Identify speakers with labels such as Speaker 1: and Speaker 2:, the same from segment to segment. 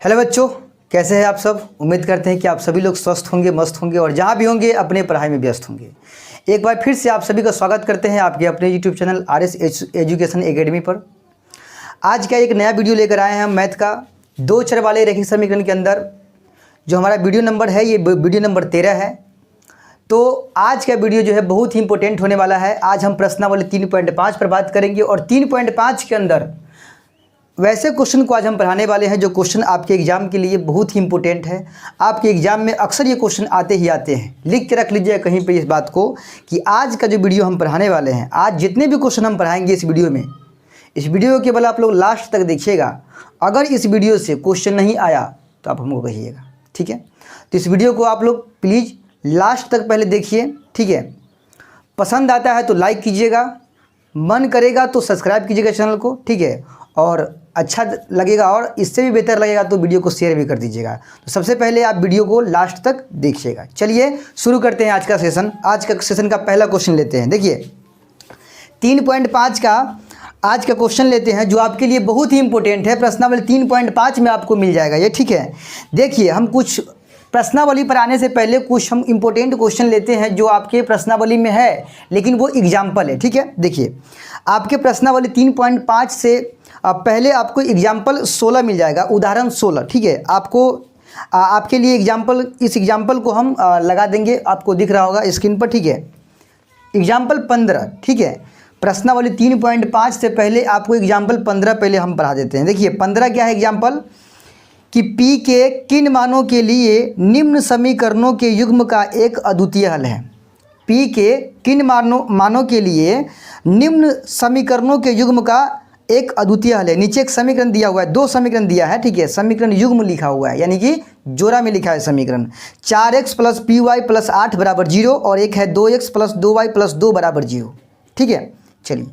Speaker 1: Hello बच्चों, कैसे हैं आप सब। उम्मीद करते हैं कि आप सभी लोग स्वस्थ होंगे, मस्त होंगे और जहाँ भी होंगे अपने पढ़ाई में व्यस्त होंगे। एक बार फिर से आप सभी का स्वागत करते हैं आपके अपने YouTube channel RS education academy पर। आज का एक नया वीडियो लेकर आए हैं हम मैथ का 2 चर वाले रैखिक समीकरण के अंदर। जो हमारा वीडियो नंबर है ये वीडियो नंबर 13 है। तो आज का वीडियो जो है बहुत ही इंपॉर्टेंट होने वाला है। आज हम प्रश्नावली 3.5 पर बात करेंगे और 3.5 के अंदर वैसे क्वेश्चन को आज हम पढ़ाने वाले हैं जो क्वेश्चन आपके एग्जाम के लिए बहुत ही इंपॉर्टेंट है। आपके एग्जाम में अक्सर ये क्वेश्चन आते ही आते हैं। लिख के रख लीजिए कहीं पे इस बात को कि आज का जो वीडियो हम पढ़ाने वाले हैं, आज जितने भी क्वेश्चन हम पढ़ाएंगे इस वीडियो में, इस वीडियो के केवल आप लोग लास्ट तक देखिएगा। अगर इस वीडियो से क्वेश्चन नहीं आया तो आप हमको कहिएगा, ठीक है। तो इस वीडियो को आप लोग प्लीज़ लास्ट तक पहले देखिए, ठीक है। पसंद आता है तो लाइक कीजिएगा, मन करेगा तो सब्सक्राइब कीजिएगा चैनल को, ठीक है। और अच्छा लगेगा और इससे भी बेहतर लगेगा तो वीडियो को शेयर भी कर दीजिएगा। तो सबसे पहले आप वीडियो को लास्ट तक देखिएगा। चलिए शुरू करते हैं आज का सेशन। आज का सेशन का पहला क्वेश्चन लेते हैं। देखिए 3.5 का आज का क्वेश्चन लेते हैं जो आपके लिए बहुत ही इंपॉर्टेंट है। प्रश्नावली 3.5 में आपको मिल जाएगा ये, ठीक है। देखिए हम कुछ प्रश्नावली पर आने से पहले कुछ हम इंपॉर्टेंट क्वेश्चन लेते हैं जो आपके प्रश्नावली में है लेकिन वो एग्जाम्पल है, ठीक है। देखिए आपके प्रश्नावली 3.5 से पहले आपको एग्जाम्पल 16 मिल जाएगा, उदाहरण 16, ठीक है। आपको आपके लिए एग्जाम्पल, इस एग्जाम्पल को हम लगा देंगे, आपको दिख रहा होगा स्क्रीन पर, ठीक है। एग्जाम्पल 15, ठीक है। प्रश्नावली 3.5 से पहले आपको एग्जाम्पल 15 पहले हम पढ़ा देते हैं। देखिए 15 क्या है एग्जाम्पल कि P के किन मानों के लिए निम्न समीकरणों के युग्म का एक अद्वितीय हल है। P के किन मानों के लिए निम्न समीकरणों के युग्म का एक अद्वितीय हल है। नीचे एक समीकरण दिया हुआ है, 2 समीकरण दिया है, ठीक है। समीकरण युग्म लिखा हुआ है यानी कि जोड़ा में लिखा है समीकरण। 4x + py + 8 = 0 और एक है 2x + 2y + 2 = 0, ठीक है। चलिए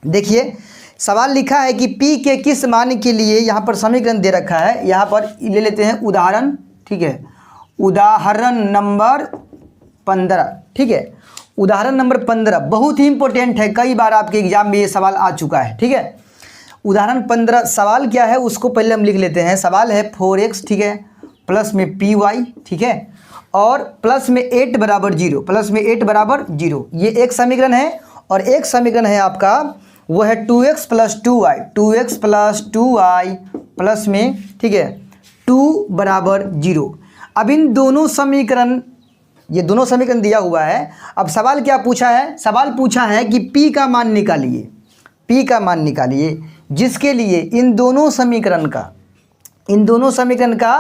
Speaker 1: देखिए सवाल लिखा है कि P के किस मान के लिए, यहाँ पर समीकरण दे रखा है, यहाँ पर ले लेते हैं उदाहरण, ठीक है। उदाहरण नंबर 15, ठीक है। उदाहरण नंबर 15 बहुत ही इंपॉर्टेंट है, कई बार आपके एग्जाम में ये सवाल आ चुका है, ठीक है। उदाहरण 15 सवाल क्या है उसको पहले हम लिख लेते हैं। सवाल है 4x, ठीक है, प्लस में py, ठीक है, और प्लस में 8 = 0, प्लस में 8 = 0। ये एक समीकरण है और एक समीकरण है आपका वो है 2x + 2y, 2x + 2y plus में, ठीक है, 2 = 0। अब इन दोनों समीकरण, ये दोनों समीकरण दिया हुआ है। अब सवाल क्या पूछा है, सवाल पूछा है कि P का मान निकालिए, P का मान निकालिए जिसके लिए इन दोनों समीकरण का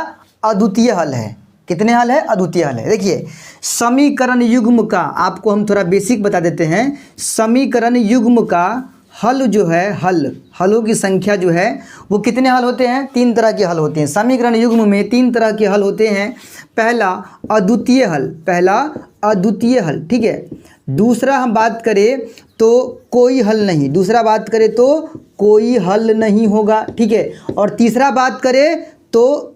Speaker 1: अद्वितीय हल है। कितने हल है? अद्वितीय हल है। देखिए समीकरण युग्म का आपको हम थोड़ा बेसिक बता देते हैं। समीकरण युग्म का हल जो है, हलों की संख्या जो है वो कितने हल होते हैं? 3 तरह के हल होते हैं। समीकरण युग्म में 3 तरह के हल होते हैं। पहला अद्वितीय हल, ठीक है। दूसरा हम बात करें तो कोई हल नहीं, दूसरा बात करें तो कोई हल नहीं होगा, ठीक है। और तीसरा बात करें तो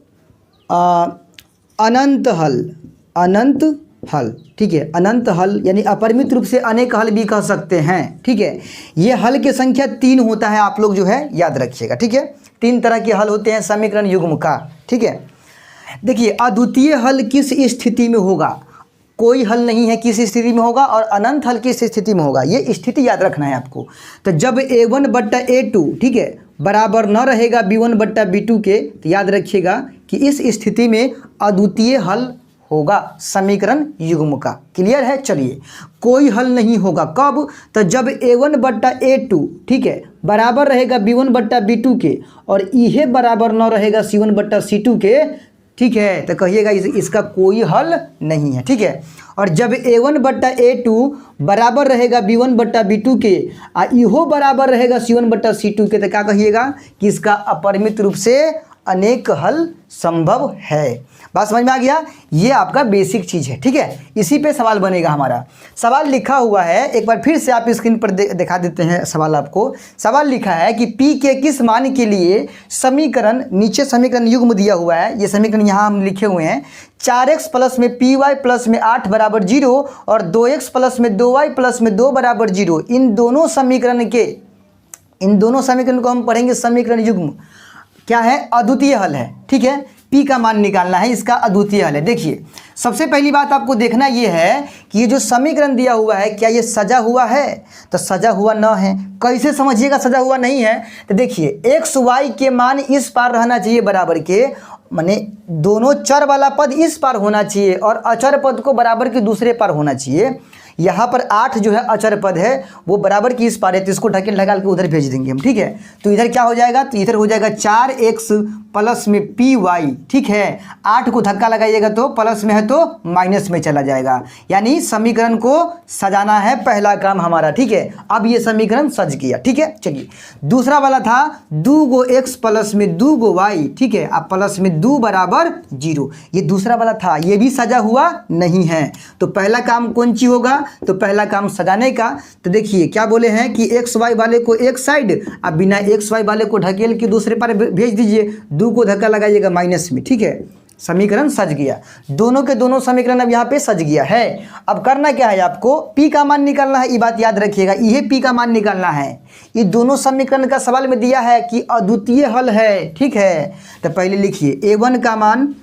Speaker 1: अनंत हल, ठीक है। अनंत हल यानी अपरिमित रूप से अनेक हल भी कह सकते हैं, ठीक है। ये हल की संख्या 3 होता है, आप लोग जो है याद रखिएगा, ठीक है। 3 तरह के हल होते हैं समीकरण युग्म का, ठीक है। देखिए अद्वितीय हल किस स्थिति में होगा? कोई हल नहीं है किस स्थिति में होगा, और अनंत हल किस स्थिति में होगा, ये स्थिति याद रखना है आपको। तो जब a1/a2, ठीक है, बराबर न रहेगा b1/b2 के, तो याद रखिएगा कि इस स्थिति में अद्वितीय हल होगा समीकरण युग्म का। क्लियर है? चलिए कोई हल नहीं होगा कब? तो जब a1/a2, ठीक है, बराबर रहेगा b1/b2 के और यह बराबर न रहेगा c1/c2 के, ठीक है, तो कहिएगा इसका कोई हल नहीं है, ठीक है। और जब a1/a2 बराबर रहेगा b1/b2 के और इहो बराबर रहेगा c1/c2 के, तो क्या कहिएगा कि इसका अपरिमित रूप से अनेक हल संभव है। बात समझ में आ गया? ये आपका बेसिक चीज़ है, ठीक है। इसी पे सवाल बनेगा हमारा। सवाल लिखा हुआ है, एक बार फिर से आप स्क्रीन पर दिखा देते हैं सवाल आपको। सवाल लिखा है कि P के किस मान के लिए समीकरण, नीचे समीकरण युग्म दिया हुआ है, ये समीकरण यहाँ हम लिखे हुए हैं। 4x प्लस में py प्लस में 8 = 0 और 2x प्लस में 2y प्लस में 2 = 0। इन दोनों समीकरण को हम पढ़ेंगे समीकरण युग्म। क्या है, अद्वितीय हल है। ठीक है, पी का मान निकालना है, इसका अद्वितीय हल है। देखिए सबसे पहली बात आपको देखना ये है कि ये जो समीकरण दिया हुआ है क्या ये सजा हुआ है, तो सजा हुआ न है। कैसे समझिएगा सजा हुआ नहीं है, तो देखिए एक्स वाई के मान इस पार रहना चाहिए बराबर के, माने दोनों चर वाला पद इस पार होना चाहिए और अचर पद को बराबर के दूसरे पार होना चाहिए। यहाँ पर 8 जो है अचर पद है वो बराबर की इस पार है, तो इसको ढकेल ढकाल के उधर भेज देंगे हम। ठीक है, तो इधर क्या हो जाएगा, तो इधर हो जाएगा 4x प्लस में पी वाई। ठीक है, 8 को धक्का लगाइएगा तो प्लस में है तो माइनस में चला जाएगा, यानी समीकरण को सजाना है पहला काम हमारा। ठीक है, अब ये समीकरण सज गया। ठीक है, चलिए दूसरा वाला था 2x प्लस में 2y। ठीक है, अब प्लस में 2 बराबर 0, ये दूसरा वाला था, ये भी सजा हुआ नहीं है। तो पहला काम कौन सी होगा, तो पहला काम सजाने का। तो देखिए क्या बोले हैं कि एक्स वाई वाले को एक साइड, अब बिना एक्स वाई वाले को ढकेल के दूसरे पर भेज दीजिए, 2 को धक्का लगाइएगा माइनस में। ठीक है, समीकरण सज गया, दोनों के दोनों समीकरण अब यहाँ पे सज गया है। अब करना क्या है, आपको पी का मान निकालना है, ये बात याद रखिएगा, ये पी का मान निकालना है। ये दोनों समीकरण का सवाल में दिया है कि अद्वितीय हल है। ठीक है, तो पहले लिखिए a1 का मान,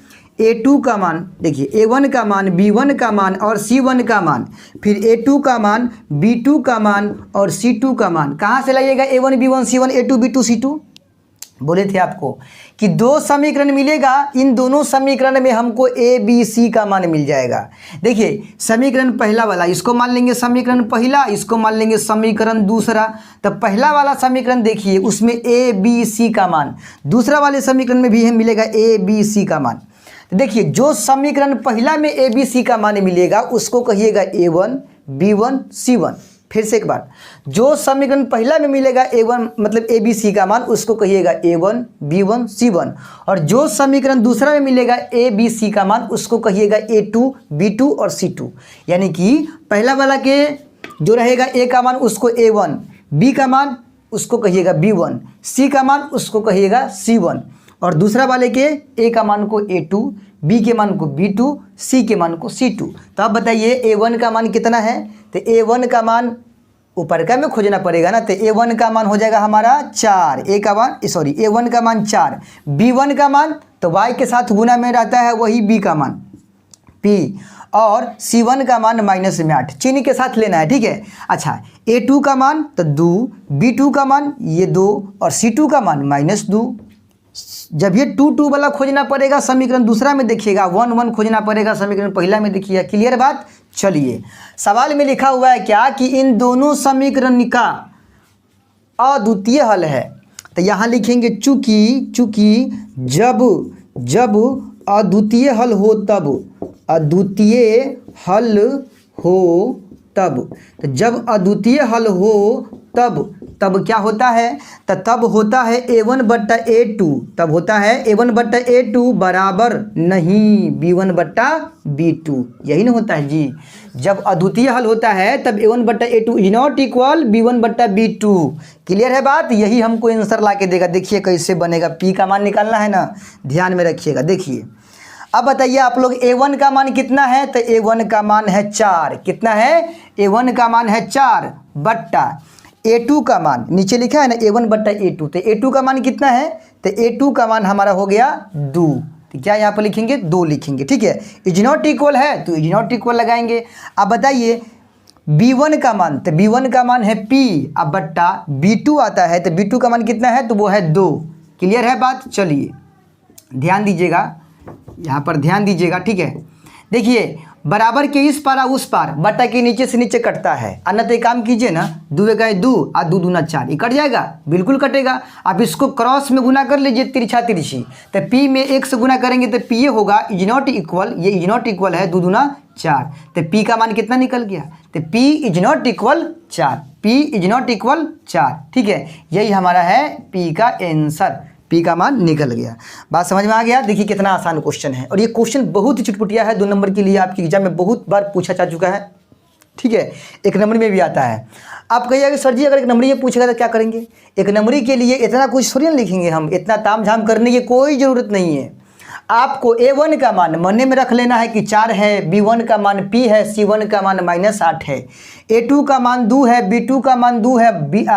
Speaker 1: a2 का मान, देखिए a1 का मान, b1 का मान और c1 का मान, फिर a2 का मान, b2 का मान और c2 का मान। कहाँ से लाइएगा a1 b1 c1 a2 b2 c2, बोले थे आपको कि दो समीकरण मिलेगा, इन दोनों समीकरण में हमको ए बी सी का मान मिल जाएगा। देखिए समीकरण पहला वाला इसको मान लेंगे समीकरण पहला, इसको मान लेंगे समीकरण दूसरा। तो पहला वाला समीकरण देखिए उसमें ए बी सी का मान, दूसरा वाले समीकरण में भी हमें मिलेगा ए बी सी का मान। तो देखिए जो समीकरण पहला में ए बी सी का मान मिलेगा उसको कहिएगा a1 b1 c1। फिर से एक बार, जो समीकरण पहला में मिलेगा a1 मतलब ए बी सी का मान उसको कहिएगा a1 b1 c1, और जो समीकरण दूसरा में मिलेगा ए बी सी का मान उसको कहिएगा a2 b2 और c2। यानी कि पहला वाला के जो रहेगा a का मान उसको a1, b का मान उसको कहिएगा b1, c का मान उसको कहिएगा c1, और दूसरा वाले के a का मान को a2, b के मान को b2, c के मान को c2। तो अब बताइए a1 का मान कितना है, तो a1 का मान ऊपर का में खोजना पड़ेगा ना, तो a1 का मान हो जाएगा हमारा 4, a1 का मान 4, b1 का मान तो y के साथ गुना में रहता है वही b का मान p, और c1 का मान माइनस में 8 चिन्ह के साथ लेना है। ठीक है, अच्छा a2 का मान तो 2, b2 का मान ये 2 और c2 का मान -2। जब ये 2 2 वाला खोजना पड़ेगा समीकरण दूसरा में देखिएगा, 1 1 खोजना पड़ेगा समीकरण पहला में देखिएगा। क्लियर बात। चलिए सवाल में लिखा हुआ है क्या कि इन दोनों समीकरण का अद्वितीय हल है, तो यहाँ लिखेंगे चूंकि जब अद्वितीय हल हो तब, अद्वितीय हल हो तब, तो जब अद्वितीय हल हो तब क्या होता है, तो तब होता है a1 बट्टा a2, तब होता है a1 बट्टा a2 बराबर नहीं b1 बट्टा b2, यही ना होता है जी। जब अद्वितीय हल होता है तब a1 बट्टा a2 is not equal b1 बट्टा b2। क्लियर है बात, यही हमको आंसर ला के देगा। देखिए कैसे बनेगा, p का मान निकालना है ना, ध्यान में रखिएगा। देखिए अब बताइए आप लोग a1 का मान कितना है, तो a1 का मान है 4, कितना है, a1 का मान है 4 बट्टा a2 का मान नीचे लिखा है ना a1 बट्टा a2, तो a2 का मान कितना है, तो a2 का मान हमारा हो गया 2, तो क्या यहाँ पर लिखेंगे 2 लिखेंगे। ठीक है, इज नॉट इक्वल है तो इज नॉट इक्वल लगाएंगे। अब बताइए b1 का मान, तो b1 का मान है p, अब बट्टा b2 आता है, तो b2 का मान कितना है, तो वो है 2। क्लियर है बात। चलिए ध्यान दीजिएगा, यहाँ पर ध्यान दीजिएगा। ठीक है, देखिए बराबर के इस पार उस पार बटा के नीचे से नीचे कटता है, अन्यथा काम कीजिए ना, 2 1 2 और 2 2 4, ये कट जाएगा, बिल्कुल कटेगा। आप इसको क्रॉस में गुना कर लीजिए तिरछा तिरछी, तो p में 1 से गुना करेंगे तो p ये होगा इज नॉट इक्वल, ये इज नॉट इक्वल है 2 2 4, तो p का मान कितना निकल गया, तो p is not equal 4, p is not equal 4। ठीक है, यही हमारा है p का आंसर, p का मान निकल गया। बात समझ में आ गया। देखिए कितना आसान क्वेश्चन है, और ये क्वेश्चन बहुत ही चुटपुटिया है, 2 नंबर के लिए आपकी एग्जाम में बहुत बार पूछा जा चुका है। ठीक है, 1 नंबर में भी आता है। आप कहिएगा कि सर जी अगर 1 नंबरी ये पूछेगा तो क्या करेंगे, 1 नंबरी के लिए इतना कुछ थोड़ी ना लिखेंगे हम, इतना ताम झाम करने की कोई ज़रूरत नहीं है। आपको a1 का मान मन में रख लेना है कि 4 है, b1 का मान p है, c1 का मान -8 है, a2 का मान 2 है, b2 का मान 2 है,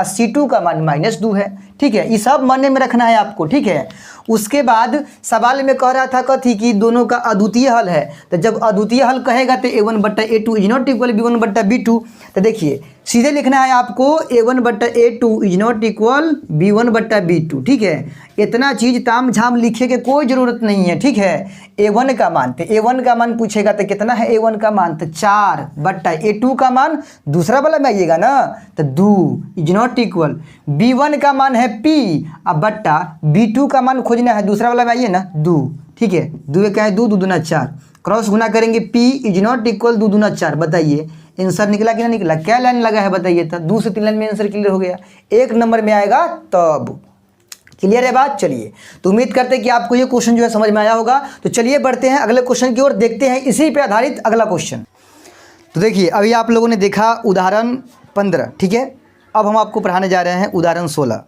Speaker 1: c2 का मान -2 है। ठीक है, ये सब मन में रखना है आपको, ठीक है। उसके बाद सवाल में कह रहा था कथी कि दोनों का अद्वितीय हल है, तो जब अद्वितीय हल कहेगा तो a1/a2 is not equal b1/b2। तो देखिए सीधे लिखना है आपको a1/a2 is not equal b1/b2, ठीक है। इतना चीज़ ताम झाम लिखे के कोई ज़रूरत नहीं है, ठीक है। a1 का मान, तो a1 का मान पूछेगा तो कितना है a1 का मान, तो 4/a2 का मान दूसरा वाला में आइएगा ना, तो 2 इज नॉट इक्वल b1 का मान है p अब बट्टा b2 का मान खोजना है दूसरा वाला में आइए ना 2, ठीक है। 2 क्या है 2, 2 दूना 4, क्रॉस गुना करेंगे p इज नॉट इक्वल 2 दूना 4। बताइए आंसर निकला कि ना निकला, क्या लाइन लगा है बताइए, तो 2 से 3 लाइन में आंसर क्लियर हो गया। 1 नंबर में आएगा तब। क्लियर है बात। चलिए तो उम्मीद करते हैं कि आपको ये क्वेश्चन जो है समझ में आया होगा। तो चलिए बढ़ते हैं अगले क्वेश्चन की ओर, देखते हैं इसी पे आधारित अगला क्वेश्चन। तो देखिए अभी आप लोगों ने देखा उदाहरण 15, ठीक है। अब हम आपको पढ़ाने जा रहे हैं उदाहरण 16।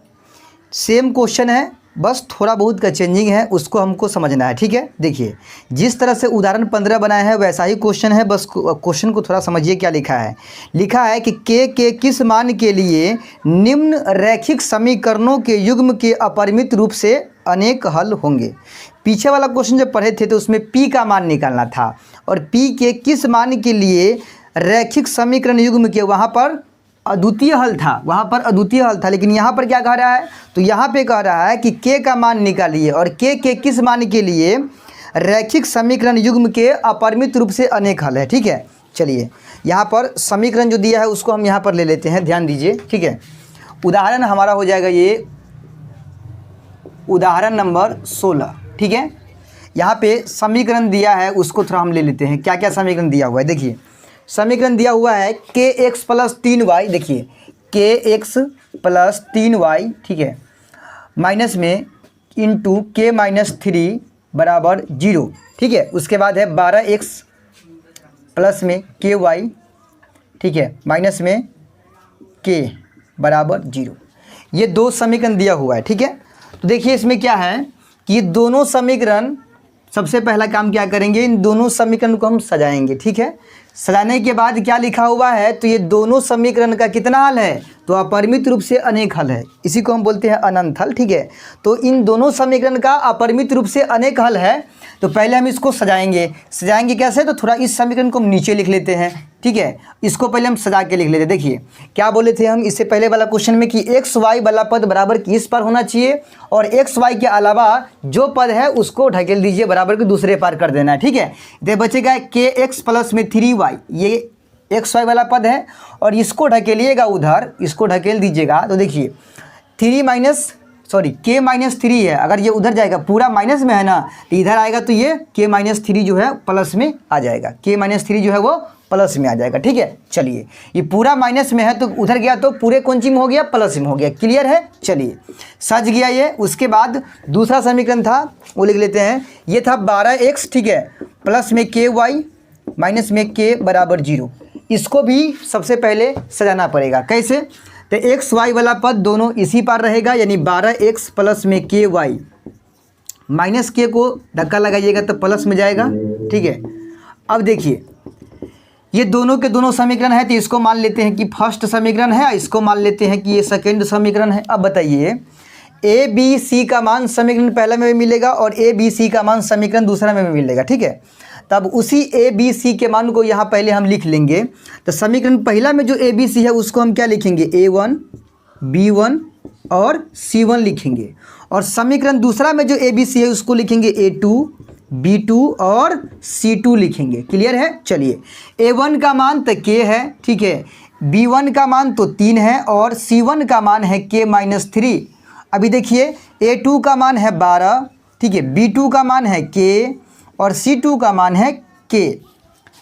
Speaker 1: सेम क्वेश्चन है, बस थोड़ा बहुत का चेंजिंग है, उसको हमको समझना है, ठीक है। देखिए जिस तरह से उदाहरण 15 बनाया है वैसा ही क्वेश्चन है, बस क्वेश्चन को थोड़ा समझिए क्या लिखा है। लिखा है कि के किस मान के लिए निम्न रैखिक समीकरणों के युग्म के अपरिमित रूप से अनेक हल होंगे। पीछे वाला क्वेश्चन जब पढ़े थे तो उसमें p का मान निकालना था, और p के किस मान के लिए रैखिक समीकरण युग्म के वहाँ पर अद्वितीय हल था, वहाँ पर अद्वितीय हल था। लेकिन यहाँ पर क्या कह रहा है, तो यहाँ पे कह रहा है कि k का मान निकालिए, और के किस मान के लिए रैखिक समीकरण युग्म के अपरिमित रूप से अनेक हल है, ठीक है। चलिए यहाँ पर समीकरण जो दिया है उसको हम यहाँ पर ले लेते हैं, ध्यान दीजिए, ठीक है। उदाहरण हमारा हो जाएगा ये उदाहरण नंबर 16, ठीक है। यहाँ पे समीकरण दिया है उसको थोड़ा हम ले लेते हैं, क्या क्या समीकरण दिया हुआ है। देखिए समीकरण दिया हुआ है kx + 3y, देखिए kx + 3y, ठीक है, माइनस में इंटू k - 3 बराबर 0, ठीक है। उसके बाद है 12x प्लस में ky, ठीक है, माइनस में k बराबर 0। ये दो समीकरण दिया हुआ है, ठीक है। तो देखिए इसमें क्या है कि ये दोनों समीकरण, सबसे पहला काम क्या करेंगे, इन दोनों समीकरण को हम सजाएंगे, ठीक है। सजाने के बाद क्या लिखा हुआ है, तो ये दोनों समीकरण का कितना हल है, तो अपरिमित रूप से अनेक हल है, इसी को हम बोलते हैं अनंत हल, ठीक है। तो इन दोनों समीकरण का अपरिमित रूप से अनेक हल है। तो पहले हम इसको सजाएंगे कैसे, तो थोड़ा इस समीकरण को हम नीचे लिख लेते हैं, ठीक है। इसको पहले हम सजा के लिख लेते हैं। देखिए क्या बोले थे हम इससे पहले वाला क्वेश्चन में कि एक्स वाई वाला पद बराबर किस पार होना चाहिए, और एक्स वाई के अलावा जो पद है उसको ढकेल दीजिए, बराबर के दूसरे पार कर देना है, ठीक है। तो बचेगा k(x + 3y), ये एक्स वाई वाला पद है, और इसको ढकेलिएगा उधर, इसको ढकेल दीजिएगा। तो देखिए k - 3 है, अगर ये उधर जाएगा पूरा माइनस में है ना, तो इधर आएगा तो ये k - 3 जो है प्लस में आ जाएगा, k - 3 जो है वो प्लस में आ जाएगा, ठीक है। चलिए ये पूरा माइनस में है तो उधर गया तो पूरे कौन ची में हो गया, प्लस में हो गया। क्लियर है। चलिए सज गया ये। उसके बाद दूसरा समीकरण था वो लिख लेते हैं, ये था 12x, ठीक है, प्लस में ky माइनस में k बराबर 0। इसको भी सबसे पहले सजाना पड़ेगा। कैसे, तो एक्स वाई वाला पद दोनों इसी पार रहेगा, यानी 12x प्लस में ky माइनस k को धक्का लगाइएगा तो प्लस में जाएगा, ठीक है। अब देखिए ये दोनों के दोनों समीकरण है, तो इसको मान लेते हैं कि फर्स्ट समीकरण है, इसको मान लेते हैं कि ये सेकेंड समीकरण है। अब बताइए ए बी सी का मान समीकरण पहला में भी मिलेगा और ए बी सी का मान समीकरण दूसरा में भी मिलेगा, ठीक है। तब उसी ए बी सी के मान को यहाँ पहले हम लिख लेंगे। तो समीकरण पहला में जो ए बी सी है उसको हम क्या लिखेंगे, a1 b1 और c1 लिखेंगे, और समीकरण दूसरा में जो ए बी सी है उसको लिखेंगे a2 b2 और c2 लिखेंगे। क्लियर है। चलिए a1 का मान तो k है, ठीक है, b1 का मान तो 3 है, और c1 का मान है k - 3। अभी देखिए a2 का मान है 12, ठीक है, b2 का मान है k और c2 का मान है k।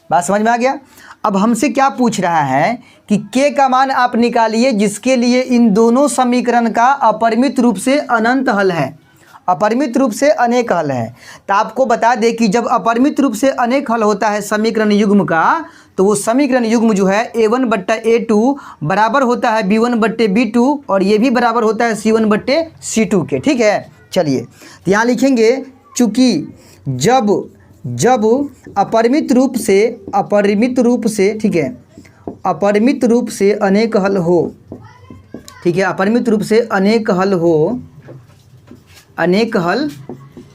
Speaker 1: बात समझ में आ गया। अब हमसे क्या पूछ रहा है कि k का मान आप निकालिए जिसके लिए इन दोनों समीकरण का अपरिमित रूप से अनंत हल है, अपरिमित रूप से अनेक हल है। तो आपको बता दें कि जब अपरिमित रूप से अनेक हल होता है समीकरण युग्म का, तो वो समीकरण युग्म जो है a1/a2 बराबर होता है b1/b2, और ये भी बराबर होता है c1/c2 के, ठीक है। चलिए तो यहाँ लिखेंगे चूँकि जब अपरिमित रूप से, ठीक है, अपरिमित रूप से अनेक हल हो, ठीक है, अपरिमित रूप से अनेक हल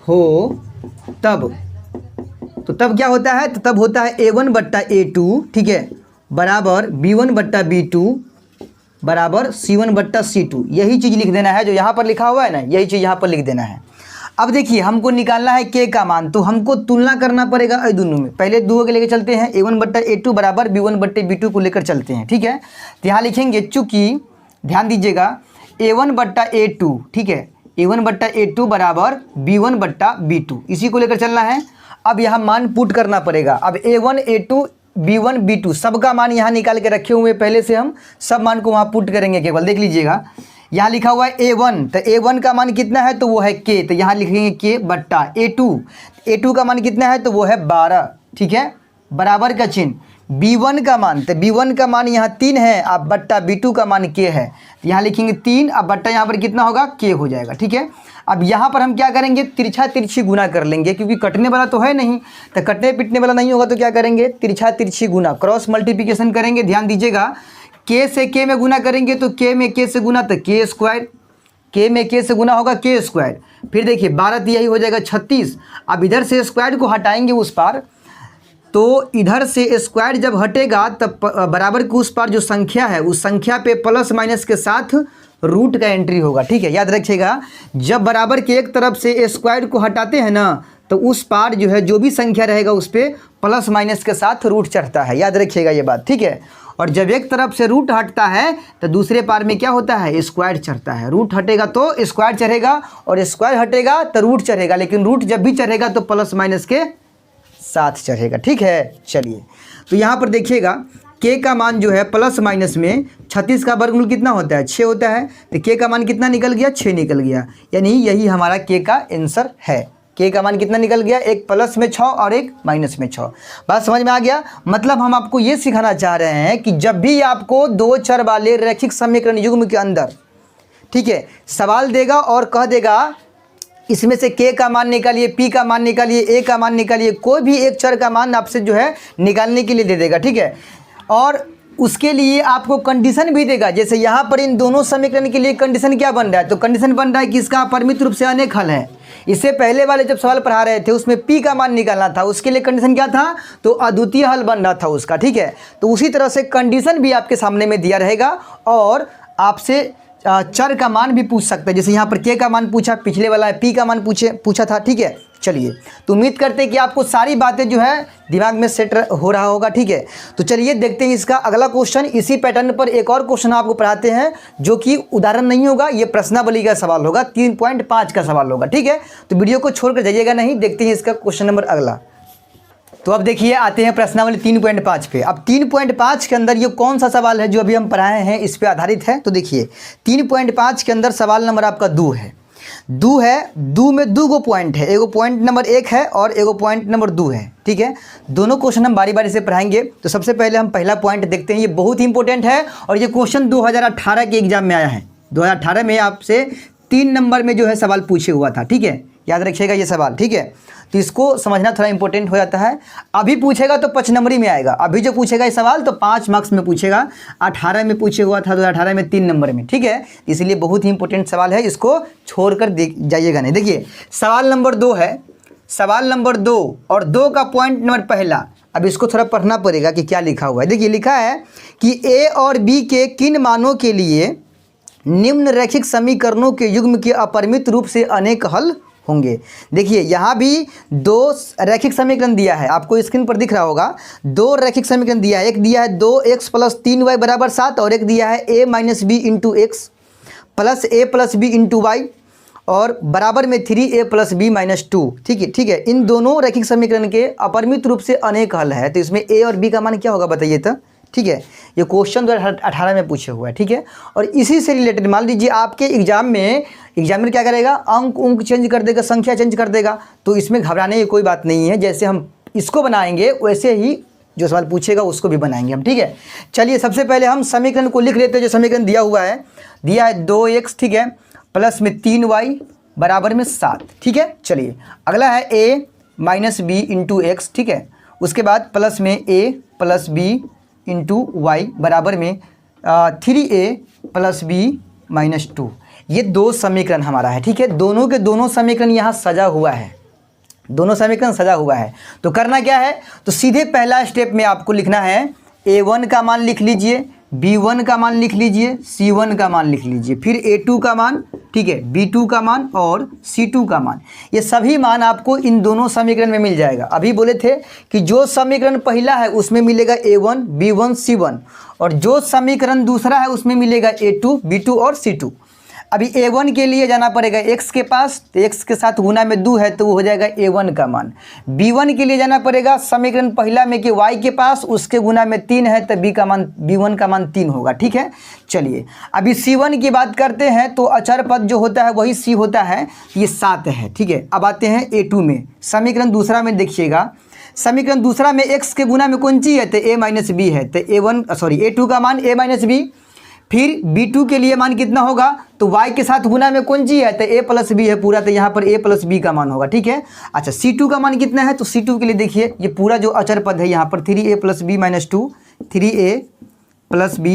Speaker 1: हो तब, तो तब क्या होता है, तो तब होता है A1/A2, ठीक है, बराबर B1/B2 बराबर C1/C2। यही चीज़ लिख देना है जो यहाँ पर लिखा हुआ है ना, यही चीज़ यहाँ पर लिख देना है। अब देखिए हमको निकालना है K का मान, तो हमको तुलना करना पड़ेगा ये दोनों में। पहले दो के लेकर चलते हैं, A1/A2 बराबर B1/B2 को लेकर चलते हैं, ठीक है। तो यहाँ लिखेंगे, चूँकि ध्यान दीजिएगा A1/A2, ठीक है, A1/A2 बराबर B1/B2, इसी को लेकर चलना है। अब यहाँ मान पुट करना पड़ेगा। अब A1 A2 B1 B2 सबका मान यहाँ निकाल के रखे हुए पहले से, हम सब मान को वहाँ पुट करेंगे। केवल देख लीजिएगा, यहाँ लिखा हुआ है A1, तो A1 का मान कितना है, तो वो है K, तो यहाँ लिखेंगे K/A2 का मान कितना है, तो वो है 12, ठीक है, बराबर का चिन्ह। B1 का मान, तो B1 का मान यहाँ 3 है, अब बट्टा B2 का मान K है, तो यहाँ लिखेंगे 3, अब बट्टा यहाँ पर कितना होगा, K हो जाएगा, ठीक है। अब यहाँ पर हम क्या करेंगे, तिरछा तिरछी गुना कर लेंगे, क्योंकि कटने वाला तो है नहीं, तो कटने पिटने वाला नहीं होगा, तो क्या करेंगे, तिरछा तिरछी गुना, क्रॉस मल्टीप्लिकेशन करेंगे। ध्यान दीजिएगा, K से K में गुना करेंगे तो K में K से गुना, तो K स्क्वायर, K में K से गुना होगा K स्क्वायर। फिर देखिए 12 यही हो जाएगा 36। अब इधर से स्क्वायर को हटाएंगे उस पार, तो इधर से स्क्वायर जब हटेगा तब बराबर के उस पार जो संख्या है, उस संख्या पे प्लस माइनस के साथ रूट का एंट्री होगा, ठीक है। याद रखिएगा, जब बराबर के एक तरफ से स्क्वायर को हटाते हैं ना, तो उस पार जो है जो भी संख्या रहेगा उस पर प्लस माइनस के साथ रूट चढ़ता है। याद रखिएगा ये बात, ठीक है। और जब एक तरफ से रूट हटता है तो दूसरे पार में क्या होता है, स्क्वायर चढ़ता है। रूट हटेगा तो स्क्वायर चढ़ेगा, और स्क्वायर हटेगा तो रूट चढ़ेगा, लेकिन रूट जब भी चढ़ेगा तो प्लस माइनस के साथ चढ़ेगा, ठीक है। चलिए, तो यहाँ पर देखिएगा K का मान जो है प्लस माइनस में 36 का वर्गमूल कितना होता है, 6 होता है, तो K का मान कितना निकल गया, 6 निकल गया, यानी यही हमारा K का आंसर है। K का मान कितना निकल गया, एक प्लस में 6 और एक माइनस में 6। बात समझ में आ गया। मतलब हम आपको ये सिखाना चाह रहे हैं कि जब भी आपको दो चर वाले रैखिक समीकरण युग्म के अंदर, ठीक है, सवाल देगा और कह देगा इसमें से K का मान निकालिए, P का मान निकालिए, A का मान निकालिए, कोई भी एक चर का मान आपसे जो है निकालने के लिए दे देगा, ठीक है। और उसके लिए आपको कंडीशन भी देगा। जैसे यहाँ पर इन दोनों समीकरण के लिए कंडीशन क्या बन रहा है, तो कंडीशन बन रहा है कि इसका अपरिमित रूप से अनेक हल है। इससे पहले वाले जब सवाल पढ़ा रहे थे उसमें P का मान निकालना था, उसके लिए कंडीशन क्या था, तो अद्वितीय हल बन रहा था उसका, ठीक है। तो उसी तरह से कंडीशन भी आपके सामने में दिया रहेगा, और आपसे चर का मान भी पूछ सकते हैं। जैसे यहाँ पर K का मान पूछा, पिछले वाला है P का मान पूछा था, ठीक है। चलिए, तो उम्मीद करते हैं कि आपको सारी बातें जो है दिमाग में सेट हो रहा होगा, ठीक है। तो चलिए देखते हैं इसका अगला क्वेश्चन। इसी पैटर्न पर एक और क्वेश्चन आपको पढ़ाते हैं, जो कि उदाहरण नहीं होगा, ये प्रश्नावली का सवाल होगा, 3.5 का सवाल होगा, ठीक है। तो वीडियो को छोड़कर जाइएगा नहीं, देखते हैं इसका क्वेश्चन नंबर अगला। तो अब देखिए आते हैं प्रश्नावली 3.5 पे। अब 3.5 के अंदर ये कौन सा सवाल है जो अभी हम पढ़ाए हैं, इस पे आधारित है। तो देखिए 3.5 के अंदर सवाल नंबर आपका 2 है। 2 है, 2 में 2 गो पॉइंट है, एगो पॉइंट नंबर 1 है और एगो पॉइंट नंबर 2 है, ठीक है। दोनों क्वेश्चन हम बारी बारी से पढ़ाएंगे। तो सबसे पहले हम पहला पॉइंट देखते हैं, ये बहुत ही इंपॉर्टेंट है और ये क्वेश्चन 2018 के एग्जाम में आया है। 2018 में आपसे 3 नंबर में जो है सवाल पूछे हुआ था, ठीक है। याद रखिएगा ये सवाल, ठीक है। तो इसको समझना थोड़ा इंपॉर्टेंट हो जाता है। अभी पूछेगा तो 5 नंबरी में आएगा, अभी जो पूछेगा ये सवाल तो 5 मार्क्स में पूछेगा। 18 में पूछे हुआ था, 2018 में 3 नंबर में, ठीक है। इसलिए बहुत ही इंपॉर्टेंट सवाल है, इसको छोड़कर जाइएगा नहीं। देखिए सवाल नंबर 2 है, सवाल नंबर 2 और 2 का पॉइंट नंबर पहला। अब इसको थोड़ा पढ़ना पड़ेगा कि क्या लिखा हुआ है। देखिए लिखा है कि A और B के किन मानों के लिए निम्न रैखिक समीकरणों के युग्म के अपरिमित रूप से अनेक हल होंगे। देखिए यहाँ भी 2 रैखिक समीकरण दिया है, आपको स्क्रीन पर दिख रहा होगा। 2 रैखिक समीकरण दिया है, एक दिया है 2x + 3y = 7 और एक दिया है a - b × x + a + b × y और बराबर में 3a + b - 2, ठीक है। इन दोनों रैखिक समीकरण के अपरिमित रूप से अनेक हल है। तो इसमें a और b का मान क्या होगा बताइए तो, ठीक है। ये क्वेश्चन 2018 में पूछे हुआ है, ठीक है। और इसी से रिलेटेड मान लीजिए आपके एग्जाम में एग्जामिनर क्या करेगा, अंक चेंज कर देगा, संख्या चेंज कर देगा। तो इसमें घबराने की कोई बात नहीं है, जैसे हम इसको बनाएंगे वैसे ही जो सवाल पूछेगा उसको भी बनाएंगे हम, ठीक है। चलिए सबसे पहले हम समीकरण को लिख लेते हैं। जो समीकरण दिया हुआ है, दिया है 2x, ठीक है, प्लस में 3y बराबर में 7, ठीक है। चलिए अगला है a - b × x, ठीक है। उसके बाद प्लस में a + b × y बराबर में 3a + b -2, ये दो समीकरण हमारा है, ठीक है। दोनों के दोनों समीकरण यहाँ सजा हुआ है, दोनों समीकरण सजा हुआ है। तो करना क्या है, तो सीधे पहला स्टेप में आपको लिखना है a1 का मान लिख लीजिए, b1 का मान लिख लीजिए, c1 का मान लिख लीजिए, फिर a2 का मान, ठीक है, b2 का मान और c2 का मान। ये सभी मान आपको इन दोनों समीकरण में मिल जाएगा। अभी बोले थे कि जो समीकरण पहला है उसमें मिलेगा a1 b1 c1, और जो समीकरण दूसरा है उसमें मिलेगा a2 b2 और c2। अभी a1 के लिए जाना पड़ेगा x के पास, तो x के साथ गुना में 2 है तो वो हो जाएगा a1 का मान। b1 के लिए जाना पड़ेगा समीकरण पहला में कि y के पास, उसके गुना में 3 है तो b1 का मान 3 होगा, ठीक है। चलिए अभी c1 की बात करते हैं, तो अचर पद जो होता है वही c होता है, ये 7 है, ठीक है। अब आते हैं a2 में, समीकरण दूसरा में देखिएगा, समीकरण दूसरा में x के गुना में कौन सी है, तो a - b है, तो a2 का मान a - b। फिर b2 के लिए मान कितना होगा, तो y के साथ गुना में कौन सी है, तो a + b है पूरा, तो यहाँ पर a + b का मान होगा, ठीक है। अच्छा c2 का मान कितना है, तो c2 के लिए देखिए ये पूरा जो अचर पद है यहाँ पर 3a + b - 2, 3a + b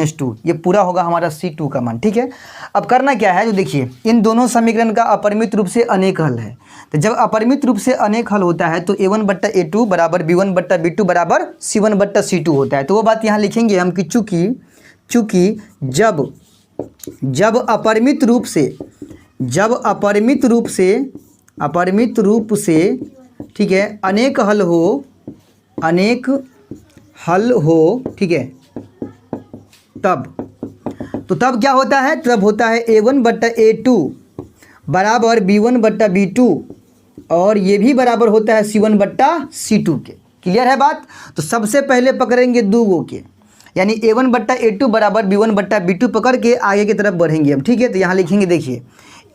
Speaker 1: - 2, ये पूरा होगा हमारा c2 का मान, ठीक है। अब करना क्या है, जो देखिए इन दोनों समीकरण का अपरिमित रूप से अनेक हल है। तो जब अपरिमित रूप से अनेक हल होता है तो a1/a2 बराबर b1/b2 बराबर c1/c2 होता है। तो वो बात यहाँ लिखेंगे हम कि चूँकि जब अपरिमित रूप से ठीक है अनेक हल हो ठीक है, तब क्या होता है, तब होता है a1/a2 बराबर b1/b2, और ये भी बराबर होता है c1/c2 के। क्लियर है बात। तो सबसे पहले पकड़ेंगे दूगों के, यानी a1/a2 बराबर b1/b2 पकड़ के आगे की तरफ बढ़ेंगे हम, ठीक है। तो यहाँ लिखेंगे देखिए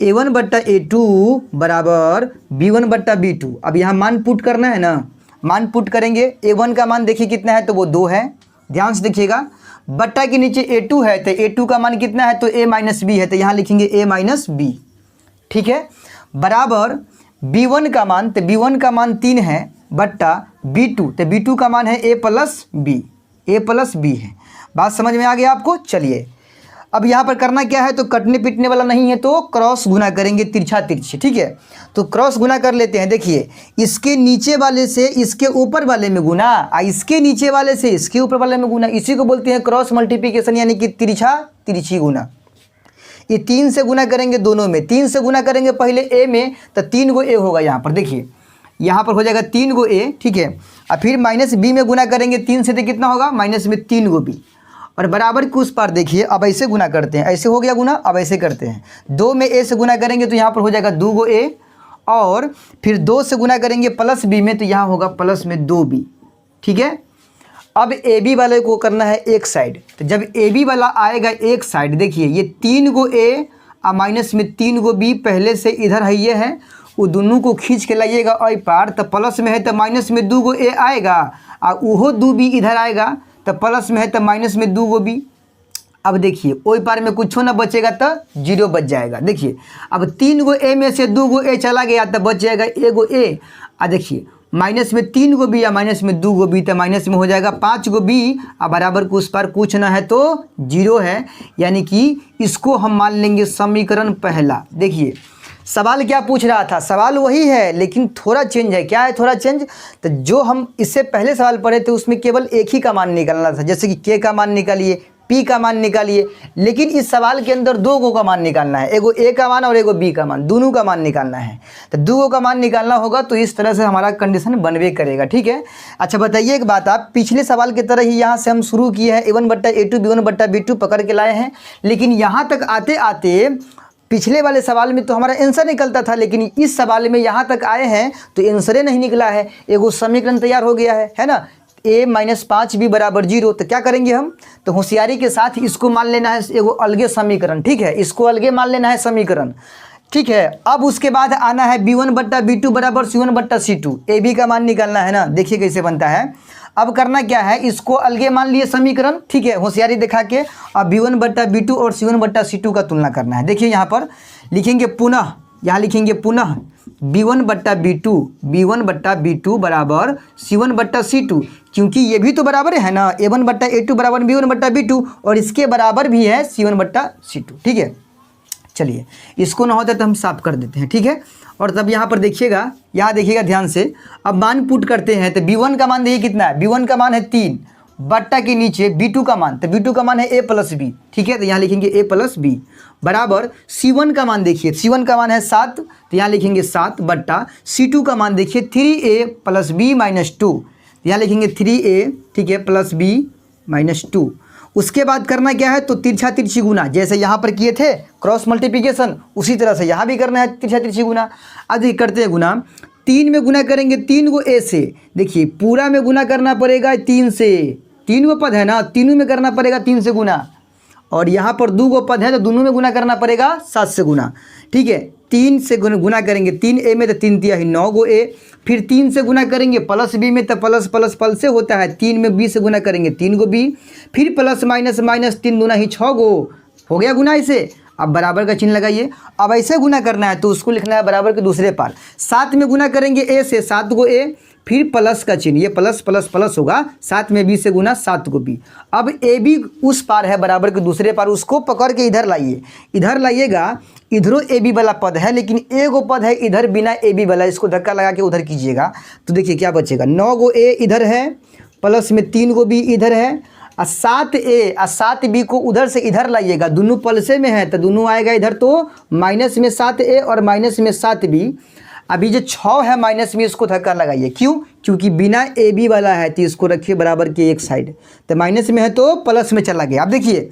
Speaker 1: a1/a2 बराबर b1/b2। अब यहाँ मान पुट करना है ना, मान पुट करेंगे। a1 का मान देखिए कितना है, तो वो 2 है, ध्यान से देखिएगा। बट्टा के नीचे a2 है, तो a2 का मान कितना है, तो a - b है, तो यहाँ लिखेंगे a - b, ठीक है। बराबर b1 का मान, तो b1 का मान 3 है, बट्टा b2, तो b2 का मान है a + b है। बात समझ में आ गया आपको। चलिए अब यहाँ पर करना क्या है, तो कटने पिटने वाला नहीं है तो क्रॉस गुना करेंगे, तिरछा तिरछी, ठीक है। तो क्रॉस गुना कर लेते हैं। देखिए इसके नीचे वाले से इसके ऊपर वाले में गुना, इसके नीचे वाले से इसके ऊपर वाले में गुना, इसी को बोलते हैं क्रॉस मल्टीप्लिकेशन, यानी कि तिरछा तिरछी गुना। ये 3 से गुना करेंगे दोनों में, 3 से गुना करेंगे पहले a में, तो 3 गो a होगा यहाँ पर, देखिए यहाँ पर हो जाएगा 3 गो a, ठीक है। और फिर -b में गुना करेंगे 3 से, तो कितना होगा, माइनस में 3 गो b, और बराबर के उस पार देखिए अब ऐसे गुना करते हैं, ऐसे हो गया गुना। अब ऐसे करते हैं, 2 में a से गुना करेंगे तो यहाँ पर हो जाएगा 2 गो a, और फिर 2 से गुना करेंगे +b में, तो यहाँ होगा प्लस में 2b, ठीक है। अब AB वाले को करना है एक साइड, तो जब AB वाला आएगा एक साइड, देखिए ये 3 गो a और माइनस में 3 गो b पहले से इधर है, ये है, वो दोनों को खींच के लाइएगा और पार, तो प्लस में है तो माइनस में 2 गो a आएगा, और वो 2b इधर आएगा, तो प्लस में है तो माइनस में 2 गो b। अब देखिए ओई पार में कुछ ना बचेगा तो 0 बच जाएगा। देखिए अब 3 गो a में से 2 गो a चला गया तो बच जाएगा 1 गो a, और देखिए माइनस में 3 गो b या माइनस में 2 गो b, तो माइनस में हो जाएगा 5 गो b, और बराबर को उस पर कुछ ना है तो 0 है, यानी कि इसको हम मान लेंगे समीकरण पहला। देखिए सवाल क्या पूछ रहा था, सवाल वही है लेकिन थोड़ा चेंज है। क्या है थोड़ा चेंज, तो जो हम इससे पहले सवाल पढ़े थे उसमें केवल एक ही का मान निकालना था, जैसे कि k का मान निकालिए, p का मान निकालिए, लेकिन इस सवाल के अंदर 2 गो का मान निकालना है, एगो a का मान और एगो b का मान, दोनों का मान निकालना है। तो 2 गो का मान निकालना होगा, तो इस तरह से हमारा कंडीशन बनवे करेगा, ठीक है। अच्छा बताइए एक बात, आप पिछले सवाल की तरह ही यहाँ से हम शुरू किए हैं, a1/a2 b1/b2 पकड़ के लाए हैं, लेकिन यहाँ तक आते आते पिछले वाले सवाल में तो हमारा आंसर निकलता था, लेकिन इस सवाल में यहाँ तक आए हैं तो आंसर नहीं निकला है, एगो समीकरण तैयार हो गया है ना, a - 5b बराबर 0। तो क्या करेंगे हम, तो होशियारी के साथ इसको मान लेना है एगो अलगे समीकरण, ठीक है, इसको अलगे मान लेना है समीकरण, ठीक है। अब उसके बाद आना है b1/b2 बराबर c1/c2, ab का मान निकालना है ना। देखिए कैसे बनता है। अब करना क्या है, इसको अलगे मान लिए समीकरण, ठीक है, होशियारी दिखा के, अब b1/b2 और c1/c2 का तुलना करना है। देखिए यहाँ पर लिखेंगे पुनः, यहाँ लिखेंगे पुनः B1/B2 बराबर C1/C2, क्योंकि ये भी तो बराबर है ना, A1/A2 बराबर B1/B2 और इसके बराबर भी है C1/C2। ठीक है, चलिए इसको ना होता तो हम साफ कर देते हैं। ठीक है, और तब यहाँ पर देखिएगा, यहाँ देखिएगा ध्यान से, अब मान पुट करते हैं तो B1 का मान देखिए कितना है, B1 का मान है 3 बट्टा के नीचे B2 का मान, तो B2 का मान है A+B। ठीक है, तो यहाँ लिखेंगे A+B बराबर C1 का मान देखिए, C1 का मान है 7, तो यहाँ लिखेंगे 7 बट्टा C2 का मान देखिए 3A+B-2, यहाँ लिखेंगे 3A, ठीक है, +B-2। उसके बाद करना क्या है, तो तिरछा तिरछी गुना, जैसे यहाँ पर किए थे क्रॉस मल्टीप्लिकेशन, उसी तरह से यहाँ भी करना है तिरछा तिरछी गुना। अब करते हैं गुना, 3 में गुना करेंगे 3 को A से, देखिए पूरा में गुना करना पड़ेगा 3 से, 3 गो पद है ना, तीनों में करना पड़ेगा 3 से गुना, और यहाँ पर 2 गो पद है तो दोनों में गुना करना पड़ेगा 7 से गुना। ठीक है, 3 से गुना करेंगे 3A में तो 3 तिया ही 9 गो A, फिर 3 से गुना करेंगे +B में तो प्लस प्लस पल से होता है, 3 में B से गुना करेंगे 3 गो B, फिर प्लस माइनस माइनस 3 दूना ही 6 गो, हो गया गुना इसे। अब बराबर का चिन्ह लगाइए, अब ऐसे गुना करना है तो उसको लिखना है बराबर के दूसरे पार, 7 में गुना करेंगे A से 7 गो A, फिर प्लस का चिन्ह, ये प्लस प्लस प्लस होगा, 7 में B से गुना 7 को B। अब AB उस पार है बराबर के दूसरे पार, उसको पकड़ के इधर लाइए, इधर लाइएगा, इधरों AB वाला पद है लेकिन एगो पद है इधर बिना AB वाला, इसको धक्का लगा के उधर कीजिएगा तो देखिए क्या बचेगा, 9 गो A इधर है, प्लस में 3 गो B इधर है, और 7A और 7B को उधर से इधर लाइएगा, दोनों प्लसे में है तो दोनों आएगा इधर, तो माइनस में 7A और माइनस में 7B। अभी जो 6 है माइनस में, इसको धक्का लगाइए, क्यों, क्योंकि बिना AB वाला है तो इसको रखिए बराबर के एक साइड, तो माइनस में है तो प्लस में चला गया। अब देखिए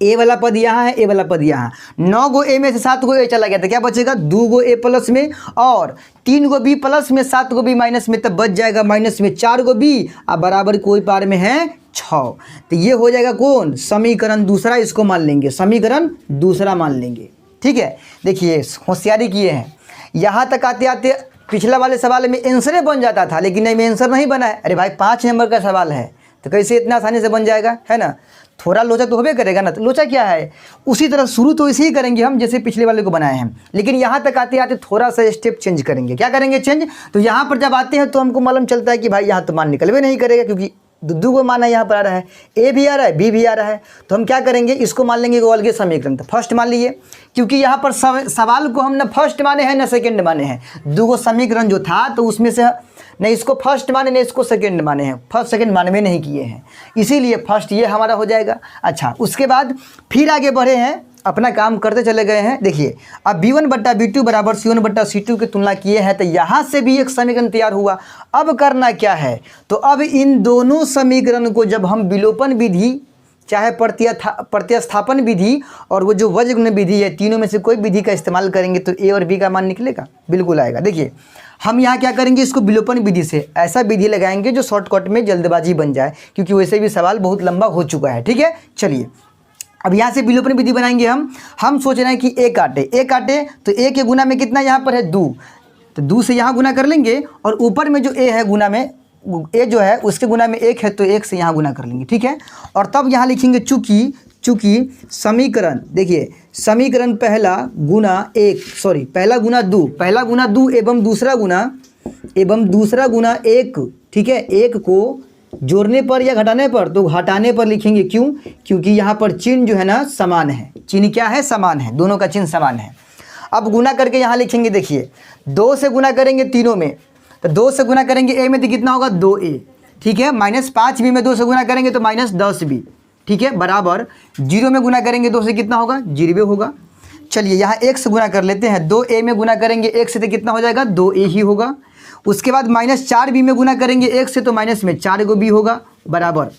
Speaker 1: A वाला पद यहाँ है, A वाला पद यहाँ, 9 गो A में से 7 गो A चला गया तो क्या बचेगा, 2 गो A प्लस में और 3 गो B प्लस में 7 गो B माइनस में, तब बच जाएगा माइनस में 4 गो B, अब बराबर कोई पार में है 6। तो ये हो जाएगा कौन, समीकरण दूसरा, इसको मान लेंगे, समीकरण दूसरा मान लेंगे। ठीक है, देखिए होशियारी किए हैं, यहाँ तक आते आते पिछला वाले सवाल में आंसर बन जाता था, लेकिन नहीं में आंसर नहीं बना है। अरे भाई 5 नंबर का सवाल है तो कैसे इतना आसानी से बन जाएगा, है ना, थोड़ा लोचा तो होबे करेगा ना, तो लोचा क्या है, उसी तरह शुरू तो इसे ही करेंगे हम जैसे पिछले वाले को बनाए हैं, लेकिन यहाँ तक आते आते थोड़ा सा स्टेप चेंज करेंगे। क्या करेंगे, चेंज, तो यहाँ पर जब आते हैं तो हमको मालूम चलता है कि भाई यहाँ तो मान निकलवे नहीं करेगा, क्योंकि दो को माना यहाँ पर आ रहा है, A भी आ रहा है B भी आ रहा है, तो हम क्या करेंगे, इसको मान लेंगे अलग समीकरण, तो फर्स्ट मान लीजिए, क्योंकि यहाँ पर सवाल को हम न फर्स्ट माने हैं न सेकंड माने हैं, 2 गो समीकरण जो था तो उसमें से न इसको फर्स्ट माने न इसको सेकंड माने हैं, फर्स्ट सेकंड मानवे नहीं किए हैं, इसीलिए फर्स्ट ये हमारा हो जाएगा। अच्छा, उसके बाद फिर आगे बढ़े हैं, अपना काम करते चले गए हैं। देखिए अब B1/B2 बराबर C1/C2 की तुलना किए हैं तो यहाँ से भी एक समीकरण तैयार हुआ। अब करना क्या है, तो अब इन दोनों समीकरण को जब हम विलोपन विधि, चाहे प्रतिस्थापन विधि और वो जो वज्रगुण विधि है, तीनों में से कोई विधि का इस्तेमाल करेंगे तो A और B का मान निकलेगा, बिल्कुल आएगा। देखिए हम यहाँ क्या करेंगे, इसको विलोपन विधि से ऐसा विधि लगाएंगे जो शॉर्टकट में जल्दबाजी बन जाए, क्योंकि वैसे भी सवाल बहुत लंबा हो चुका है। ठीक है, चलिए अब यहाँ से विलोपन विधि बनाएंगे हम सोच रहे हैं कि A काटे तो A के गुना में कितना यहाँ पर है 2, तो 2 से यहाँ गुना कर लेंगे, और ऊपर में जो A है गुना में, A जो है उसके गुना में 1 है तो 1 से यहाँ गुना कर लेंगे। ठीक है, और तब यहाँ लिखेंगे चूँकि समीकरण, देखिए समीकरण पहला गुना 2, पहला गुना 2 एवं दूसरा गुना 1। ठीक है, 1 को जोड़ने पर या घटाने पर, तो घटाने पर लिखेंगे, क्यों, क्योंकि यहाँ पर चिन्ह जो है ना समान है, चिन्ह क्या है, समान है, दोनों का चिन्ह समान है। अब गुना करके यहाँ लिखेंगे, देखिए 2 से गुना करेंगे तीनों में, तो 2 से गुना करेंगे A में तो कितना होगा 2A। ठीक है, -5B में 2 से गुना करेंगे तो -10B। ठीक है, बराबर 0 में गुना करेंगे 2 से कितना होगा, 0 होगा। चलिए यहाँ 1 से गुना कर लेते हैं, 2A में गुना करेंगे 1 से तो कितना हो जाएगा, 2A ही होगा। उसके बाद -4B में गुना करेंगे 1 से तो माइनस में 4 गो B होगा, बराबर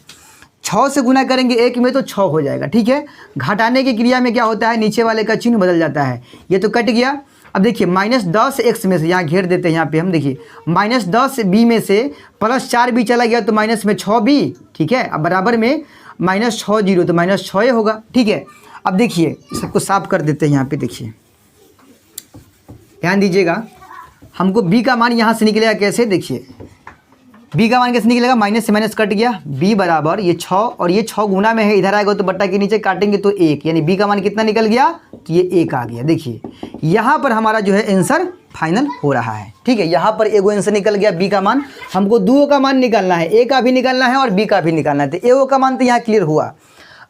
Speaker 1: 6 से गुना करेंगे 1 में तो 6 हो जाएगा। ठीक है, घटाने की क्रिया में क्या होता है, नीचे वाले का चिन्ह बदल जाता है, ये तो कट गया। अब देखिए -10x में से यहाँ घेर देते हैं, यहाँ पे हम देखिए -10B में से +4B चला गया तो माइनस में 6B। ठीक है, अब बराबर में -6 0 तो -6 होगा। ठीक है, अब देखिए सबको साफ कर देते हैं, यहाँ पे देखिए ध्यान दीजिएगा, हमको B का मान यहाँ से निकलेगा कैसे, देखिए बी का मान कैसे निकलेगा, माइनस से माइनस कट गया, बी बराबर ये 6 और ये 6 गुना में है, इधर आएगा तो बट्टा के नीचे काटेंगे तो 1, यानी बी का मान कितना निकल गया, तो ये 1 आ गया। देखिए यहाँ पर हमारा जो है आंसर फाइनल हो रहा है। ठीक है, यहाँ पर एगो आंसर निकल गया बी का मान। हमको दो का मान निकालना है, ए का भी निकालना है और बी का भी निकालना है। तो एगो का मान तो यहाँ क्लियर हुआ।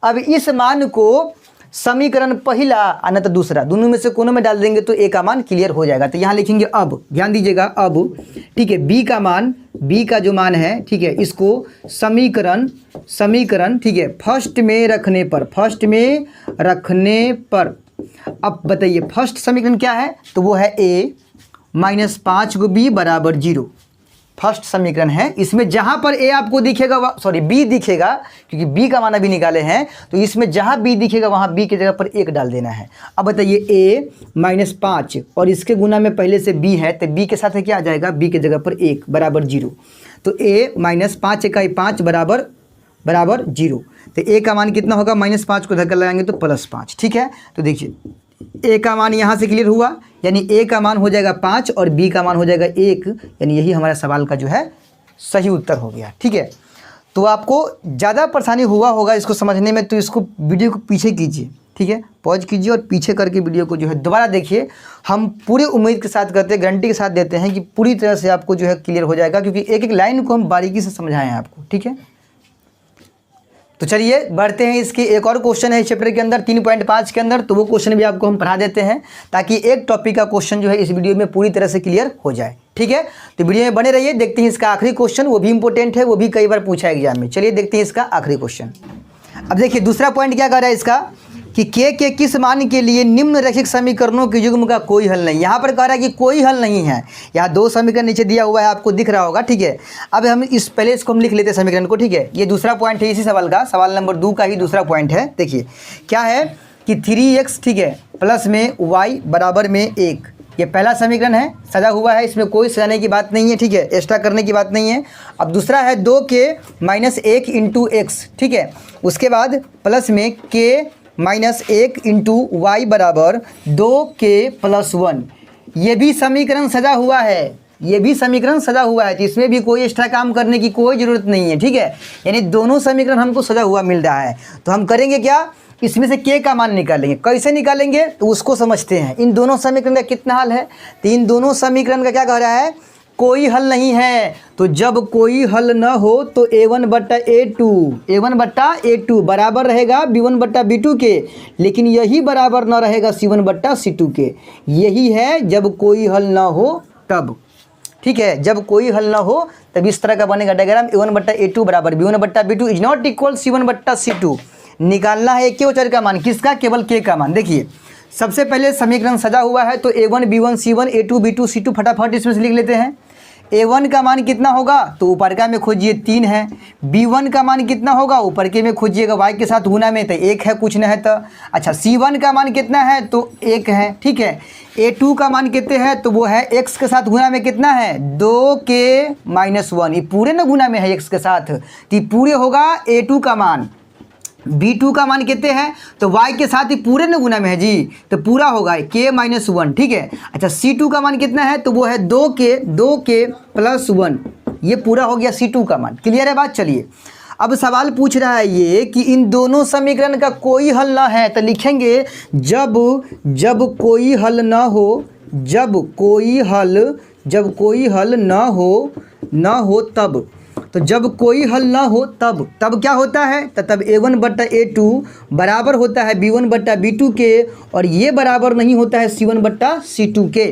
Speaker 1: अब इस मान को समीकरण पहला आना तो दूसरा, दोनों में से कोनों में डाल देंगे तो ए का मान क्लियर हो जाएगा। तो यहाँ लिखेंगे अब, ध्यान दीजिएगा अब, ठीक है, बी का मान, बी का जो मान है, ठीक है, इसको समीकरण ठीक है फर्स्ट में रखने पर अब बताइए फर्स्ट समीकरण क्या है, तो वो है a माइनस 5 को b बराबर 0। फर्स्ट समीकरण है, इसमें जहाँ पर a आपको दिखेगा, सॉरी b दिखेगा, क्योंकि b का मान अभी निकाले हैं, तो इसमें जहाँ b दिखेगा वहाँ b की जगह पर 1 डाल देना है। अब बताइए a माइनस 5 और इसके गुना में पहले से b है, तो b के साथ क्या आ जाएगा, b की जगह पर 1 बराबर 0। तो a माइनस 5 इकाई 5 बराबर 0। तो a का मान कितना होगा, माइनस 5 को धक्का लगाएंगे तो प्लस 5। ठीक है, तो देखिए a का मान यहाँ से क्लियर हुआ, यानी a का मान हो जाएगा 5 और b का मान हो जाएगा 1, यानी यही हमारा सवाल का जो है सही उत्तर हो गया। ठीक है, तो आपको ज़्यादा परेशानी हुआ होगा इसको समझने में, तो इसको वीडियो को पीछे कीजिए, ठीक है, पॉज कीजिए और पीछे करके वीडियो को जो है दोबारा देखिए। हम पूरे उम्मीद के साथ करते हैं, गारंटी के साथ देते हैं कि पूरी तरह से आपको जो है क्लियर हो जाएगा, क्योंकि एक एक लाइन को हम बारीकी से समझाएं हैं आपको। ठीक है, तो चलिए बढ़ते हैं, इसके एक और क्वेश्चन है इस चैप्टर के अंदर 3.5 के अंदर, तो वो क्वेश्चन भी आपको हम पढ़ा देते हैं ताकि एक टॉपिक का क्वेश्चन जो है इस वीडियो में पूरी तरह से क्लियर हो जाए। ठीक है, तो वीडियो में बने रहिए, देखते हैं इसका आखिरी क्वेश्चन, वो भी इंपॉर्टेंट है, वो भी कई बार पूछा है एग्जाम में। चलिए देखते हैं इसका आखिरी क्वेश्चन। अब देखिए दूसरा पॉइंट क्या कर रहा है इसका, कि के किस मान के लिए निम्न रैखिक समीकरणों के युग्म का कोई हल नहीं। यहाँ पर कह रहा है कि कोई हल नहीं है, यहाँ दो समीकरण नीचे दिया हुआ है, आपको दिख रहा होगा। ठीक है, अब हम पहले इसको हम लिख लेते हैं समीकरण को। ठीक है, ये दूसरा पॉइंट है इसी सवाल का, सवाल नंबर 2 का ही दूसरा पॉइंट है। देखिए क्या है कि 3x ठीक है प्लस में y बराबर में 1, ये पहला समीकरण है, सजा हुआ है, इसमें कोई सजाने की बात नहीं है। ठीक है, एक्स्ट्रा करने की बात नहीं है। अब दूसरा है 2k माइनस 1 इंटू एक्स। ठीक है, उसके बाद प्लस में k माइनस 1 इंटू वाई बराबर 2k प्लस 1, ये भी समीकरण सजा हुआ है, ये भी समीकरण सजा हुआ है, तो इसमें भी कोई एक्स्ट्रा काम करने की कोई ज़रूरत नहीं है। ठीक है, यानी दोनों समीकरण हमको सजा हुआ मिल रहा है। तो हम करेंगे क्या, इसमें से k का मान निकालेंगे। कैसे निकालेंगे तो उसको समझते हैं। इन दोनों समीकरण का कितना हल है, तो इन दोनों समीकरण का क्या कह रहा है, कोई हल नहीं है। तो जब कोई हल न हो तो a1 बट्टा a2 बराबर रहेगा b1 बट्टा b2 के, लेकिन यही बराबर न रहेगा c1 बट्टा c2 के। यही है जब कोई हल ना हो तब। ठीक है, जब कोई हल ना हो तब इस तरह का बनेगा डायग्राम, a1 बट्टा a2 बराबर b1 बट्टा b2 is not equal c1 बट्टा c2। निकालना है के और चर का मान, किसका, केवल k का मान। देखिए सबसे पहले समीकरण सजा हुआ है, तो a1 b1 c1 a2 b2 c2 फटाफट इसमें से लिख लेते हैं। a1 का मान कितना होगा, तो ऊपर का में खोजिए 3 है। b1 का मान कितना होगा, ऊपर के में खोजिएगा y के साथ गुना में, तो 1 है, कुछ न है तो। अच्छा c1 का मान कितना है, तो 1 है। ठीक है, a2 का मान कितने है, तो वो है x के साथ गुना में कितना है, 2k माइनस 1, ये पूरे न गुना में है x के साथ, तो ये पूरे होगा a2 का मान। b2 का मान कितने हैं, तो y के साथ ही पूरे न गुना में है जी, तो पूरा होगा k माइनस 1। ठीक है, अच्छा c2 का मान कितना है, तो वो है 2k प्लस 1, ये पूरा हो गया c2 का मान। क्लियर है बात। चलिए अब सवाल पूछ रहा है ये कि इन दोनों समीकरण का कोई हल ना है, तो लिखेंगे जब कोई हल ना हो, जब कोई हल ना हो तब। तो जब कोई हल ना हो तब क्या होता है, तो तब a1 बट्टा a2 बराबर होता है b1 बट्टा b2 के, और ये बराबर नहीं होता है c1 बट्टा c2 के।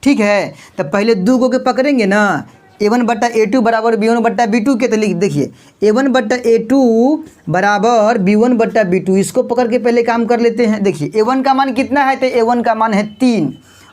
Speaker 1: ठीक है, तब पहले दो को के पकड़ेंगे ना, a1 बट्टा a2 बराबर b1 बट्टा b2 के, तो लिख देखिए a1 बट्टा a2 बराबर b1 बट्टा b2, इसको पकड़ के पहले काम कर लेते हैं। देखिए a1 का मान कितना है, तो a1 का मान है 3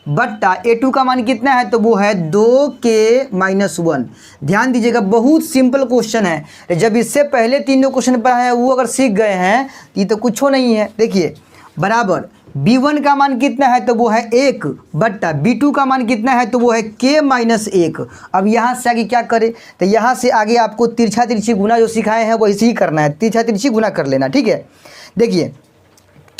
Speaker 1: बट्टा a2 का मान कितना है, तो वो है 2k माइनस 1। ध्यान दीजिएगा, बहुत सिंपल क्वेश्चन है, जब इससे पहले तीनों क्वेश्चन पढ़ा है वो अगर सीख गए हैं ये तो कुछ नहीं है। देखिए बराबर b1 का मान कितना है, तो वो है 1 बट्टा b2 का मान कितना है, तो वो है k माइनस 1। अब यहाँ से आगे क्या करें, तो यहाँ से आगे आपको तिरछा तिरछी गुना जो सिखाए हैं वैसे ही करना है, तिरछा तिरछी गुना कर लेना। ठीक है, देखिए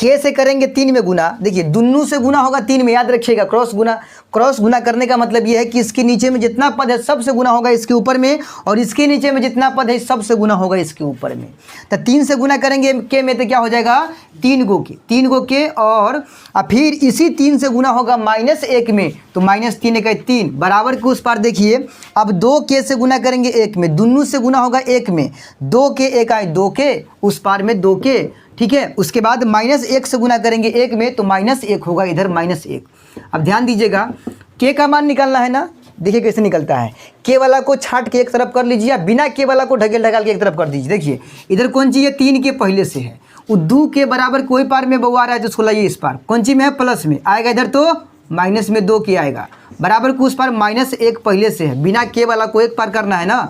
Speaker 1: के से करेंगे 3 में गुना। देखिए दुन्नू से गुना होगा 3 में, याद रखिएगा। क्रॉस गुना करने का मतलब ये है कि इसके नीचे में जितना पद है सबसे गुना होगा इसके ऊपर में, और इसके नीचे में जितना पद है सबसे गुना होगा इसके ऊपर में। तो 3 से गुना करेंगे के में तो क्या हो जाएगा 3 गो के, और फिर इसी 3 से गुना होगा -1 में, तो -3 × 3 बराबर के उस पार। देखिए अब 2 के से गुना करेंगे 1 में, दुन्नू से गुना होगा 1 में, 2 के 1 आए 2 के, उस पार में 2 के, ठीक है। उसके बाद -1 से गुना करेंगे 1 में, तो -1 होगा इधर -1। अब ध्यान दीजिएगा के का मान निकालना है ना। देखिए कैसे निकलता है, के वाला को छाट के एक तरफ कर लीजिए, या बिना के वाला को ढकेल के एक तरफ कर दीजिए। देखिए इधर कौन चीज़ है 3 के पहले से है, वो 2 के बराबर कोई पार में बउआ रहा है तो 16 ये इस पार कौन चीज़ में है प्लस में आएगा, इधर तो माइनस में 2 के आएगा, बराबर को उस पार -1 पहले से है, बिना के वाला को एक पार करना है ना,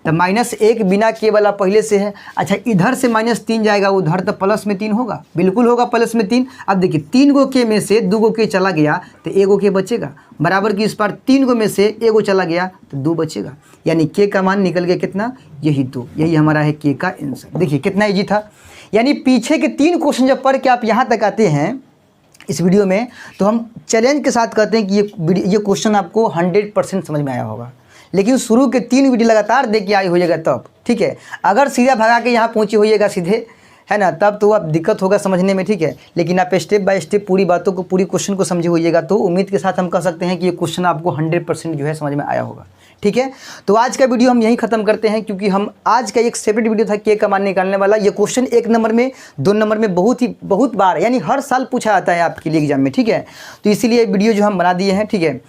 Speaker 1: तो -1 बिना के वाला पहले से है। अच्छा इधर से -3 जाएगा उधर, तो प्लस में 3 होगा, बिल्कुल होगा प्लस में 3। अब देखिए 3 गो के में से 2 गो के चला गया तो 1 गो के बचेगा, बराबर की इस पार 3 गो में से 1 गो चला गया तो 2 बचेगा, यानी के का मान निकल गया कितना, यही 2। यही हमारा है के का आंसर। देखिए कितना ईजी था। यानी पीछे के 3 क्वेश्चन जब पढ़ के आप यहाँ तक आते हैं इस वीडियो में, तो हम चैलेंज के साथ कहते हैं कि ये क्वेश्चन आपको 100% समझ में आया होगा। लेकिन शुरू के 3 वीडियो लगातार देख के आई होइएगा तब, ठीक है। अगर सीधा भगा के यहाँ पहुँची होइएगा सीधे, है ना, तब तो अब दिक्कत होगा समझने में, ठीक है। लेकिन आप स्टेप बाय स्टेप पूरी बातों को, पूरी क्वेश्चन को समझे होइएगा, तो उम्मीद के साथ हम कह सकते हैं कि ये क्वेश्चन आपको 100% जो है समझ में आया होगा, ठीक है। तो आज का वीडियो हम यहीं ख़त्म करते हैं, क्योंकि हम आज का एक सेपरेट वीडियो था के का मान निकालने वाला। ये क्वेश्चन 1 नंबर में 2 नंबर में बहुत बार, यानी हर साल पूछा जाता है आपके लिए एग्जाम में, ठीक है। तो इसीलिए वीडियो जो हम बना दिए हैं, ठीक है।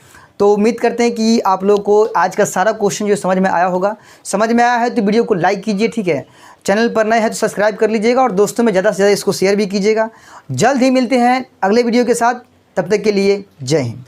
Speaker 1: तो उम्मीद करते हैं कि आप लोगों को आज का सारा क्वेश्चन जो समझ में आया होगा। समझ में आया है तो वीडियो को लाइक कीजिए, ठीक है। चैनल पर नए हैं तो सब्सक्राइब कर लीजिएगा, और दोस्तों में ज़्यादा से ज़्यादा इसको शेयर भी कीजिएगा। जल्द ही मिलते हैं अगले वीडियो के साथ, तब तक के लिए जय हिंद।